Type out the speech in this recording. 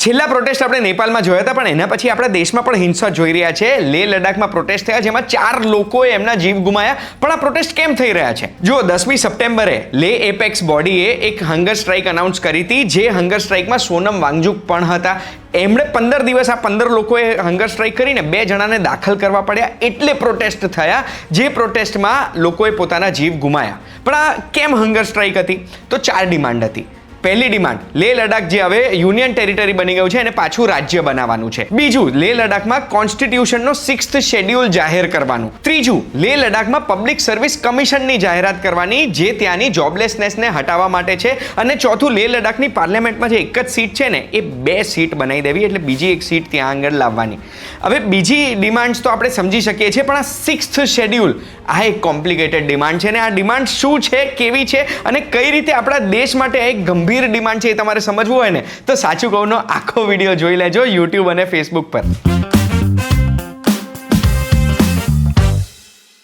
છેલ્લા પ્રોટેસ્ટ આપણે નેપાળમાં જોયા હતા, પણ એના પછી આપણા દેશમાં પણ હિંસા જોઈ રહ્યા છે. લેહ લડાખમાં પ્રોટેસ્ટ થયા, જેમાં 4 લોકોએ એમના જીવ ગુમાયા. પણ આ પ્રોટેસ્ટ કેમ થઈ રહ્યા છે? જો 10મી સપ્ટેમ્બરે લેહ એપેક્સ બોડીએ એક હંગર સ્ટ્રાઇક અનાઉન્સ કરી હતી, જે હંગર સ્ટ્રાઇકમાં સોનમ વાંગચુક પણ હતા. એમણે 15 દિવસ આ 15 લોકોએ હંગર સ્ટ્રાઇક કરીને 2 જણાને દાખલ કરવા પડ્યા, એટલે પ્રોટેસ્ટ થયા, જે પ્રોટેસ્ટમાં લોકોએ પોતાના જીવ ગુમાયા. પણ આ કેમ હંગર સ્ટ્રાઇક હતી? તો 4 ડિમાન્ડ હતી. પહેલી ડિમાન્ડ, લેહ લડાખ જે હવે યુનિયન ટેરિટરી બની ગયું છે એને પાછું રાજ્ય બનાવવાનું છે. બીજું, લેહ લડાખમાં કોન્સ્ટિટ્યુશનનો 6th શેડ્યુલ જાહેર કરવાનું. ત્રીજું, લેહ લડાખમાં પબ્લિક સર્વિસ કમિશનની જાહેરાત કરવાની, જે ત્યાંની જોબલેસનેસને હટાવવા માટે છે. અને ચોથું, લેહ લડાખની પાર્લામેન્ટમાં જે એક જ સીટ છે ને, એ 2 સીટ બનાવી દેવી, એટલે બીજી એક સીટ ત્યાં આગળ લાવવાની. હવે બીજી ડિમાન્ડ્સ તો આપણે સમજી શકીએ છીએ, પણ આ 6th શેડ્યુલ આ એક કોમ્પ્લિકેટેડ ડિમાન્ડ છે. અને આ ડિમાન્ડ શું છે, કેવી છે અને કઈ રીતે આપણા દેશ માટે એક ગંભીર ડિમાન્ડ છે એ તમારે સમજવું હોય ને, તો સાચું કહું આખો વિડીયો જોઈ લેજો YouTube અને Facebook પર.